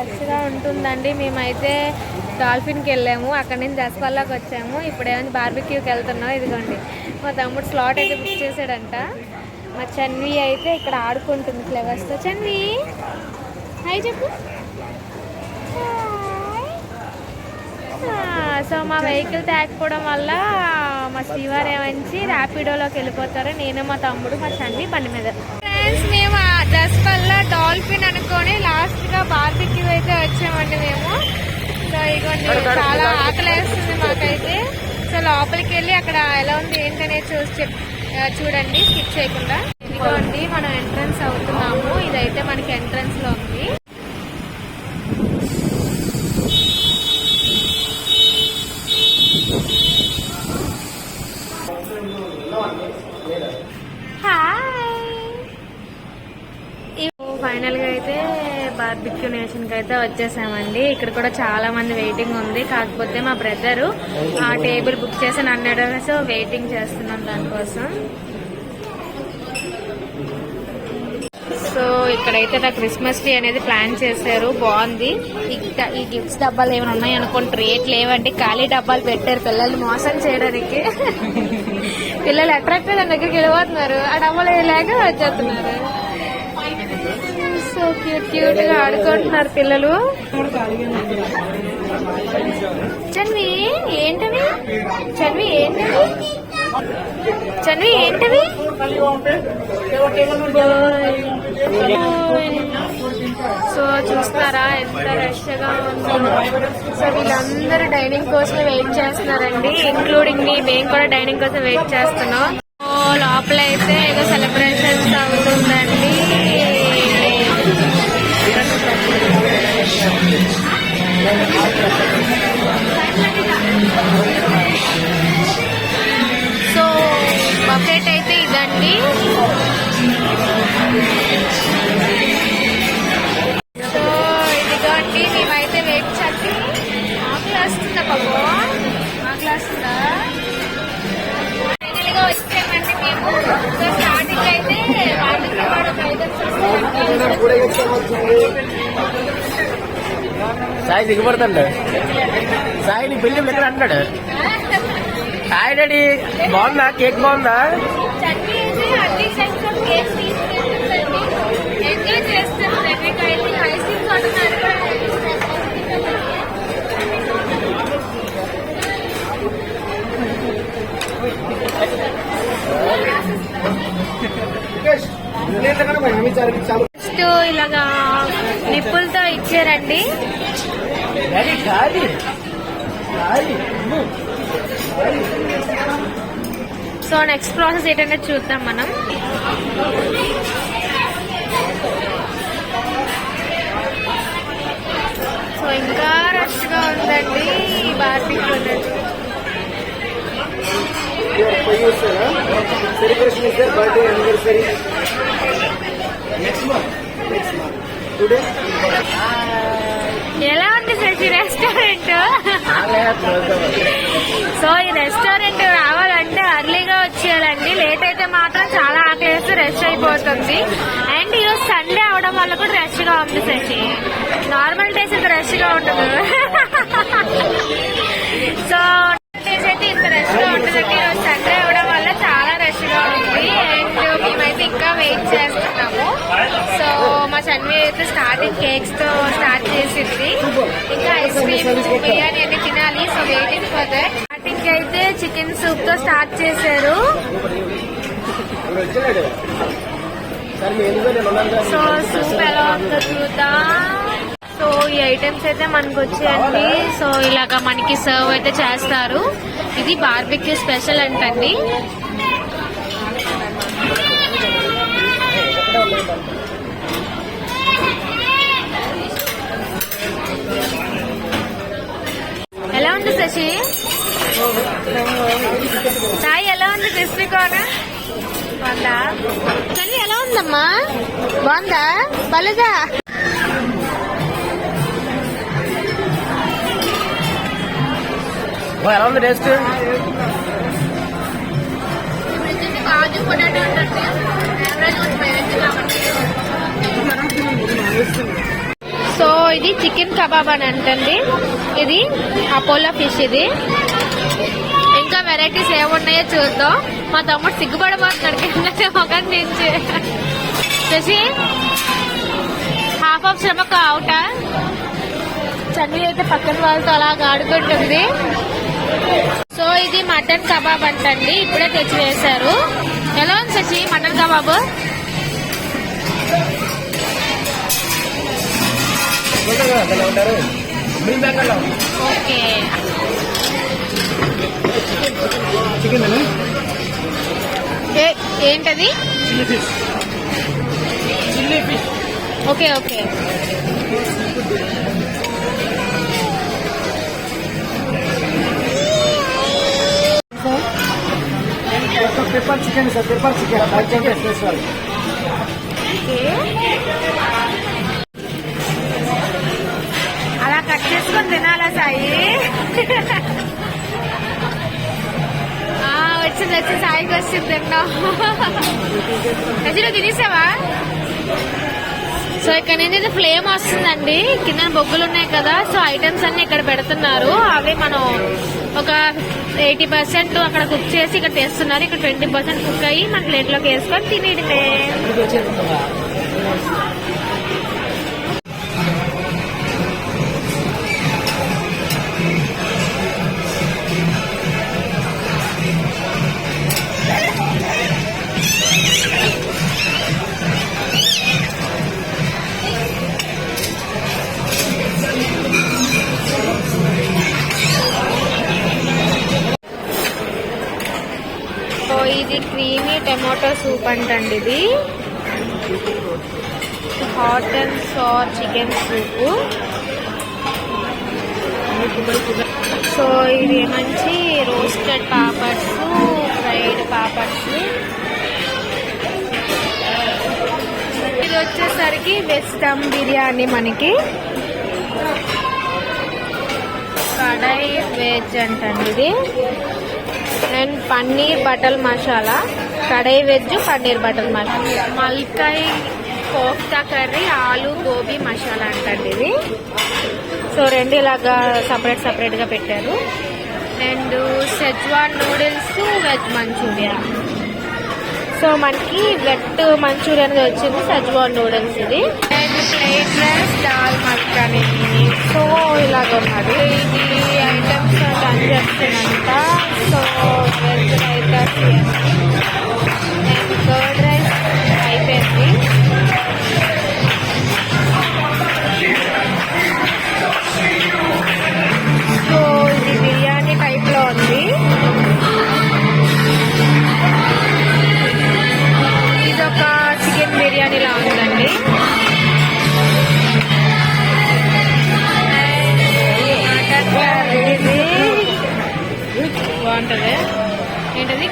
రష్గా ఉంటుందండి. మేమైతే డాల్ఫిన్కి వెళ్ళాము, అక్కడి నుంచి జస్పాల్లోకి వచ్చాము. ఇప్పుడేమో బార్బిక్యూకి వెళ్తున్నాం. ఇదిగోండి మా తమ్ముడు స్లాట్ అయితే బుక్ చేశాడంట. మా చన్వి అయితే ఇక్కడ ఆడుకుంటుంది ఫ్లవర్స్తో. చన్వి హాయ్ చెప్పు. సో మా వెహికల్ తేకపోవడం వల్ల మా శ్రీవారు ఏమంచి ర్యాపిడోలోకి వెళ్ళిపోతారు. నేను మా తమ్ముడు మా చన్వి బండి మీద. ఫ్రెండ్స్ మేము జస్పాల్లో డాల్ఫిన్ అనుకొని లాస్ట్గా బార్బిక్యూ అయితే వచ్చామండి మేము. సో ఇదిగోండి చాలా ఆకలేస్తుంది మాకైతే. సో లోపలికి వెళ్ళి అక్కడ ఎలా ఉంది ఏంటనేది చూడండి స్కిప్ చేయకుండా. ఇదిగోండి మనం ఎంట్రన్స్ అవుతున్నాము. ఇదైతే మనకి ఎంట్రన్స్ లో ఉంది. ఫైనల్ గా అయితే బార్బిక్యూ నేషన్ కి అయితే వచ్చేసామండి. ఇక్కడ కూడా చాలా మంది వెయిటింగ్ ఉంది. కాకపోతే మా బ్రదరు ఆ టేబుల్ బుక్ చేసి అన్నాడు, సో వెయిటింగ్ చేస్తున్నాం దానికోసం. సో ఇక్కడైతే నా క్రిస్మస్ ట్రీ అనేది ప్లాన్ చేశారు, బాగుంది. ఈ గిఫ్ట్స్ డబ్బాలు ఏమైనా ఉన్నాయి అనుకోండి, రేట్ లేవండి, ఖాళీ డబ్బాలు పెట్టారు పిల్లల్ని మోసం చేయడానికి. పిల్లలు అట్రాక్ట్ దాని దగ్గరికి వెళ్ళిపోతున్నారు, ఆ డబ్బాలు లేక వచ్చేస్తున్నారు. సో క్యూట్ క్యూట్ గా ఆడుకుంటున్నారు పిల్లలు. చన్వి ఏంటవి? చన్వి ఏంటవి? చన్వి ఏంటవి? సో చూస్తారా ఎంత రష్ గా ఉందో. సో వీళ్ళందరూ డైనింగ్ కోసం వెయిట్ చేస్తున్నారండి, ఇంక్లూడింగ్ మేము కూడా డైనింగ్ కోసం వెయిట్ చేస్తున్నాం. లోపల అయితే ఏదో సెలబ్రేషన్స్ అవుతుందండి. సో బఫెట్ అయితే ఇదండి. సో ఇదిగోండి మేమైతే వెయిట్ చేసి ఆకలి వస్తుందా బాబు, ఆకలి వస్తుందా? ఫైనల్ గా వచ్చామండి మేము. సో స్టార్టింగ్ అయితే సాయి దిగబడతాడు. సాయి నీ పెళ్లి ఎక్కడ అంటాడు? హాయ్ డాడీ, బాగుందా? కేక్ బాగుందా? ఎంజాయ్ చేస్తాను. ఐస్ క్రీమ్స్ కొడుతున్నారు. ఫస్ట్ ఇలాగా నిప్పులతో ఇచ్చారండి. సో నెక్స్ట్ ప్రాసెస్ ఏంటంటే చూద్దాం మనం. సో ఇంకా రష్ గా ఉందండి బార్బిక్యూ అనేది. ఎలా ఉంది శశి రెస్టారెంట్? సో ఈ రెస్టారెంట్ రావాలంటే అర్లీగా వచ్చేయాలండి, లేట్ అయితే మాత్రం చాలా ఆకలేస్తూ రష్ అయిపోతుంది. అండ్ ఈరోజు సండే అవడం వల్ల కూడా రష్ గా ఉంది శశి. నార్మల్ డేస్ ఇంత రష్ గా ఉండదు. సో డేస్ అయితే ఇంత రష్ గా ఉంటుందండి, ఈరోజు సండే అవడం వల్ల చాలా రష్ గా ఉంది. అండ్ మేమైతే ఇంకా వెయిట్ చేస్తున్నాము. సో మా చన్వి అయితే స్టార్టింగ్ కేక్స్ తో స్టార్ట్ చేసింది, ఇంకా ఐస్ క్రీమ్ బిర్యానీ అన్ని తినాలి. So waiting for that. Starting అయితే చికెన్ సూప్ తో స్టార్ట్ చేశారు. సో సూప్ ఎలా ఉందో చూద్దాం. సో ఈ ఐటమ్స్ అయితే మనకు వచ్చాయండి. సో ఇలాగా మనకి సర్వ్ అయితే చేస్తారు. ఇది బార్బిక్యూ స్పెషల్ అంటండి. ఎలా ఉంది శశి? సాయి ఎలా ఉంది? క్రిస్పీ కార్న్ బాగుందా? చల్లి ఎలా ఉందమ్మా? బాగుందా? బలదా? ఎలా ఉంది టేస్ట్? కాజు పొటాటో ఉంటుంది. సో ఇది చికెన్ కబాబ్ అని అంటండి. ఇది అపోలో ఫిష్. ఇది ఇంకా వెరైటీస్ ఏమున్నాయో చూద్దాం. మా తమ్ముడు సిగ్గుపడబోతున్నాడు కింద మొగం నుంచి. చూసి హాఫ్ ఆఫ్ శ్రమకు అవుట. చన్నీ అయితే పక్కన వాళ్ళతో అలాగా ఆడుకుంటుంది. సో ఇది మటన్ కబాబ్ అంటండి, ఇప్పుడే తెచ్చి వేశారు. ఎలా ఉంది శశి మటన్ కబాబ్? ఓకే, ఏంటది? Okay okay. Pepper chicken sir, pepper chicken special. అలా కట్ చేసుకొని తినాలా సాయి? వచ్చింది వచ్చి సాయికి వచ్చింది తిన్నాం. తినేసావా? సో ఇక్కడ నుంచి ఫ్లేమ్ వస్తుందండి, కింద బొగ్గులు ఉన్నాయి కదా. సో ఐటమ్స్ అన్ని ఇక్కడ పెడుతున్నారు. అవి మనం ఒక 80% అక్కడ కుక్ చేసి ఇక్కడ తెస్తున్నారు. ఇక్కడ 20% కుక్ అయ్యి మన ప్లేట్ లోకి వేసుకొని తినేయడమే. ఇది క్రీమీ టమాటో సూప్ అంటండి. ఇది hot and sir chicken soup. So ఇది మంచి రోస్టెడ్ పాపడ్స్, ఫ్రైడ్ పాపడ్స్. ఇది వచ్చేసరికి వెజ్ దమ్ బిర్యానీ. మనకి కడాయి వెజ్ అంటండి ఇది. And paneer butter masala, kadai veg paneer butter masala. Malai kofta curry, aloo gobi masala అంటండి ఇది. సో రెండు ఇలాగా సపరేట్ గా పెట్టారు. And Schezwan noodles, veg Manchuria. So మనకి వెట్ మంచూరియన్ వచ్చింది, షెజ్వాన్ నూడిల్స్ ఇది. And plate rice, dal makhani. So ఇలాగ ఉన్నది. ఇది ఐటమ్స్ రన్ చేస్తున్నంత. So veg raitas and curd rice అయిపోయింది. సో ఇది బిర్యానీ టైప్ లో ఉంది. ఇదొక చికెన్ బిర్యానీలా ఉందండి. బాగుంటది. ఏంటది?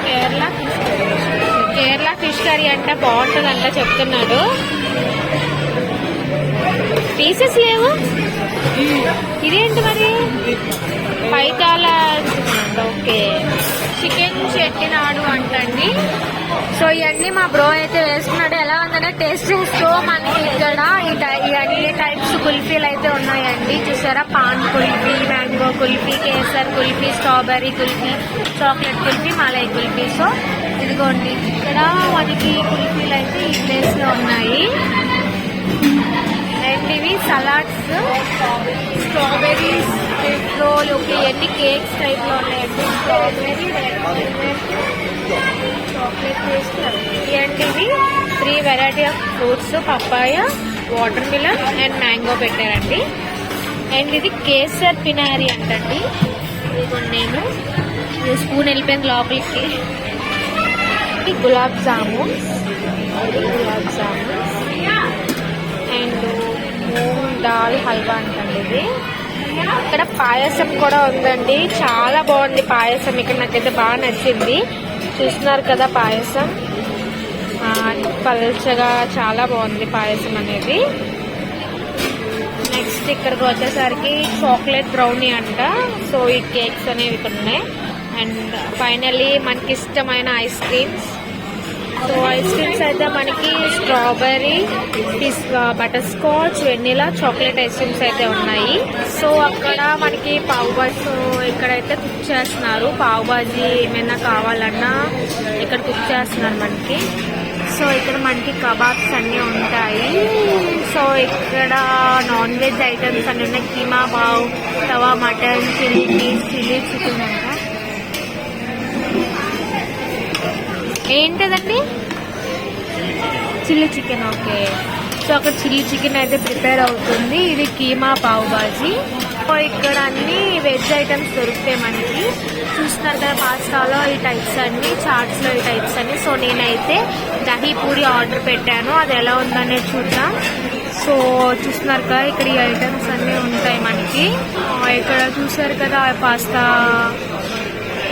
కేరళ ఫిష్ కర్రీ అంటే బాగుంటది అంట చెప్తున్నాడు. పీసెస్ లేవు. ఇదేంటి మరి? పైతాల. ఓకే, చికెన్ చెట్టినాడు అంటండి. సో ఇవన్నీ మా బ్రో అయితే వేసుకున్నాడు. ఎలా ఉందంటే టేస్ట్ చేస్తూ మనకి ఇక్కడ ఇవన్నీ టైప్స్ కుల్ఫీలు అయితే ఉన్నాయండి. చూసారా? Pan kulfi, mango kulfi, kesar kulfi, strawberry kulfi, chocolate kulfi, malai kulfi. So ఇదిగోండి, ఇక్కడ మనకి కుల్ఫీలు అయితే ఈ ప్లేస్ లో ఉన్నాయి. అండ్ ఇవి సలాడ్స్, స్ట్రాబెర్రీస్, రోల్. ఓకే, ఇవన్నీ కేక్స్ టైప్ లో ఉన్నాయండి. Strawberry, chocolate paste. ఇవన్నీ 3 variety of fruits, papaya, watermelon and mango పెట్టారండి. అండ్ ఇది కేసర్ పినారి అంటండి. ఇదిగోండి, నేను స్పూన్ వెళ్ళిపోయింది లోపలికి. గులాబ్ జామున్స్ అండ్ మూంగ్ దాల్ హల్వా అంటండి ఇది. ఇక్కడ పాయసం కూడా ఉందండి, చాలా బాగుంది పాయసం. ఇక్కడ నాకైతే బాగా నచ్చింది. చూస్తున్నారు కదా పాయసం, పల్చగా చాలా బాగుంది పాయసం అనేది. నెక్స్ట్ ఇక్కడికి వచ్చేసరికి చాక్లెట్ బ్రౌనీ అంట. సో ఈ కేక్స్ అనేవి ఇక్కడ ఉన్నాయి. అండ్ ఫైనల్లీ మనకి ఇష్టమైన ice creams. So ice creams అయితే మనకి strawberry, butter scotch, vanilla, chocolate ice creams అయితే ఉన్నాయి. సో అక్కడ మనకి పావు బాజీ ఇక్కడైతే కుక్ చేస్తున్నారు. పావు బాజీ ఏమైనా కావాలన్నా ఇక్కడ కుక్ చేస్తున్నారు మనకి. సో ఇక్కడ మనకి కబాబ్స్ అన్నీ ఉంటాయి. సో ఇక్కడ నాన్ వెజ్ ఐటమ్స్ అన్నీ ఉన్నాయి. Keema pav, tawa mutton, chilli piece, chilli chicken అంట. ఏంటదండి? Chilli chicken. ఓకే, సో అక్కడ చిల్లీ చికెన్ అయితే ప్రిపేర్ అవుతుంది. ఇది కీమా పావ్ బాజీ. సో ఇక్కడ అన్ని వెజ్ ఐటమ్స్ దొరుకుతాయి మనకి. చూస్తున్నారు కదా పాస్తాలో ఈ టైప్స్ అన్ని, చాట్స్లో ఈ టైప్స్ అన్ని. సో నేనైతే దహీ పూరి ఆర్డర్ పెట్టాను, అది ఎలా ఉందనేది చూద్దాం. సో చూస్తున్నారు కదా ఇక్కడ ఈ ఐటమ్స్ అన్నీ ఉంటాయి మనకి. ఇక్కడ చూసారు కదా పాస్తా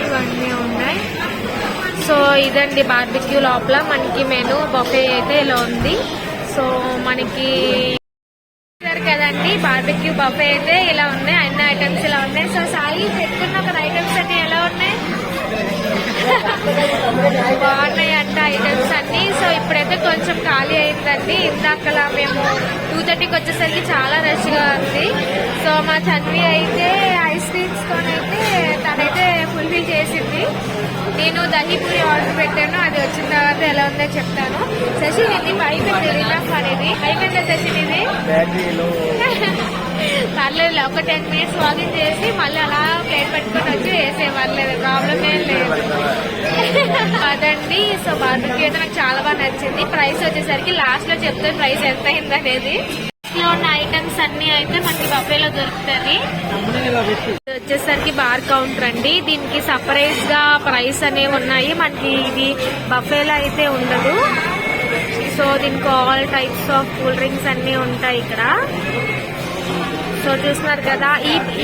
ఇవన్నీ ఉన్నాయి. సో ఇదండి బార్బిక్యూ లోపల మనకి మెనూ బఫే అయితే ఇలా ఉంది. సో మనకి కదండి బార్బిక్యూ బఫే అయితే ఇలా ఉన్నాయి, అన్ని ఐటమ్స్ ఇలా ఉన్నాయి. సో సాయి పెట్టుకున్న ఒక ఐటమ్స్ అన్ని ఎలా ఉన్నాయి? బాగున్నాయి అంట ఐటమ్స్ అన్ని. సో ఇప్పుడైతే కొంచెం ఖాళీ అయిందండి. ఇందాకలా మేము 2:30కి వచ్చేసరికి చాలా రష్ గా ఉంది. సో మా చన్వి అయితే ఐస్ క్రీమ్స్ తోనైతే తనైతే ఫుల్ఫిల్ చేసింది. నేను దహీ పూరి ఆర్డర్ పెట్టాను, అది వచ్చిన తర్వాత ఎలా ఉందో చెప్తాను. సెషన్ ఇది అయిపోయింది, రిలాక్స్ అనేది అయిపోయిందా సెషన్ ఇది? పర్లేదు, ఒక 10 minutes వాకింగ్ చేసి మళ్ళీ అలా ప్లేట్ పెట్టుకొని వచ్చి వేసే పర్లేదు, ప్రాబ్లం ఏం లేదు. అదండి. సో బార్బిక్యూ అయితే నాకు చాలా బాగా నచ్చింది. ప్రైస్ వచ్చేసరికి లాస్ట్ లో చెప్తే ప్రైస్ ఎంత అయింది అనేది. లో ఉన్న ఐటమ్స్ అన్ని అయితే మనకి బఫేలో దొరుకుతుంది. వచ్చేసరికి బార్ కౌంటర్ అండి. దీనికి సపరేట్ గా ప్రైస్ అనేవి ఉన్నాయి మనకి. ఇది బఫేలో అయితే ఉండదు. సో దీనికి all types of cool drinks అన్ని ఉంటాయి ఇక్కడ. సో చూస్తున్నారు కదా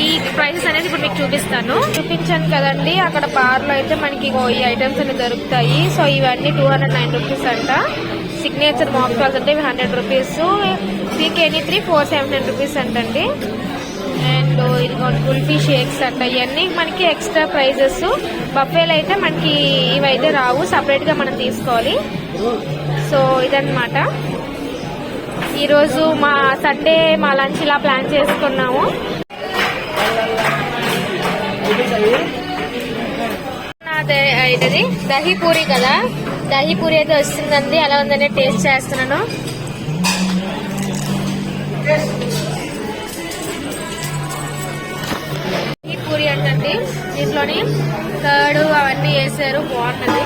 ఈ ప్రైసెస్ అనేది ఇప్పుడు మీకు చూపించాను కదండి. అక్కడ బార్ లో అయితే మనకి ఈ ఐటమ్స్ అన్ని దొరుకుతాయి. సో ఇవన్నీ 209 రూపీస్ అంట. సిగ్నేచర్ మాక్టాల్స్ అంటే 100 రూపీస్. పీకేని 479 రూపీస్ అంటండి. అండ్ ఇదిగోండి కుల్ఫీ షేక్స్ అంట. ఇవన్నీ మనకి ఎక్స్ట్రా ప్రైజెస్. బఫేలు అయితే మనకి ఇవైతే రావు, సపరేట్ గా మనం తీసుకోవాలి. సో ఇదన్నమాట ఈరోజు మా సండే మా లంచ్ ఇలా ప్లాన్ చేసుకున్నాము. ఇది దహీ పూరి కదా, దహీ పూరి అయితే వస్తుందండి. ఎలా ఉందనే టేస్ట్ చేస్తున్నాను. దహీ పూరి అంటండి, దీంట్లోని కర్డ్ అవన్నీ వేసారు, బాగున్నది.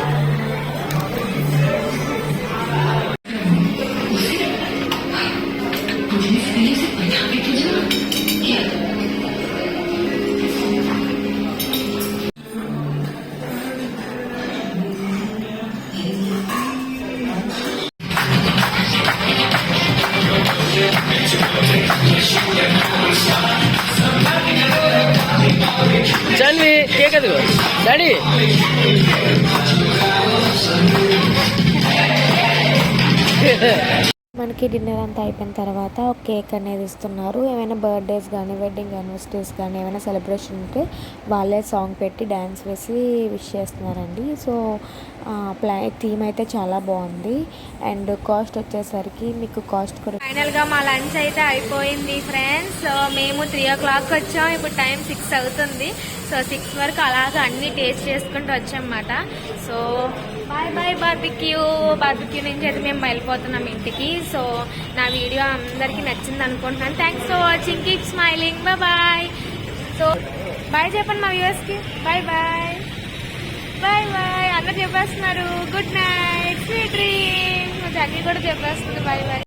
చన్వి కేక్ అది డాడీ. మనకి డిన్నర్ అంతా అయిపోయిన తర్వాత ఒక కేక్ అనేది ఇస్తున్నారు. ఏమైనా బర్త్డేస్ కానీ వెడ్డింగ్ యానివర్సరీస్ కానీ ఏమైనా సెలబ్రేషన్ ఉంటే వాళ్ళే సాంగ్ పెట్టి డ్యాన్స్ వేసి విష్ చేస్తున్నారండి. సో థీమ్ అయితే చాలా బాగుంది. అండ్ కాస్ట్ వచ్చేసరికి మీకు కాస్ట్ కూడా ఫైనల్ గా మా లంచ్ అయితే అయిపోయింది ఫ్రెండ్స్. సో మేము 3 o'clock వచ్చాం, ఇప్పుడు టైం 6 అవుతుంది. సో 6 వరకు అలాగా అన్ని టేస్ట్ చేసుకుంటూ వచ్చామన్నమాట. సో బాయ్ బాయ్ బార్బిక్యూ నుంచి అయితే మేము వెళ్ళిపోతున్నాం ఇంటికి. సో నా వీడియో అందరికీ నచ్చింది అనుకుంటున్నాను. Thanks for watching, keep smiling, bye. So bye చెప్పండి మా వ్యూవర్స్ కి. బాయ్ బాయ్ బాయ్ బాయ్ అందరు చెప్పేస్తున్నారు. Good night, sweet dreams. మా జర్నీ కూడా చెప్పేస్తుంది. Bye bye.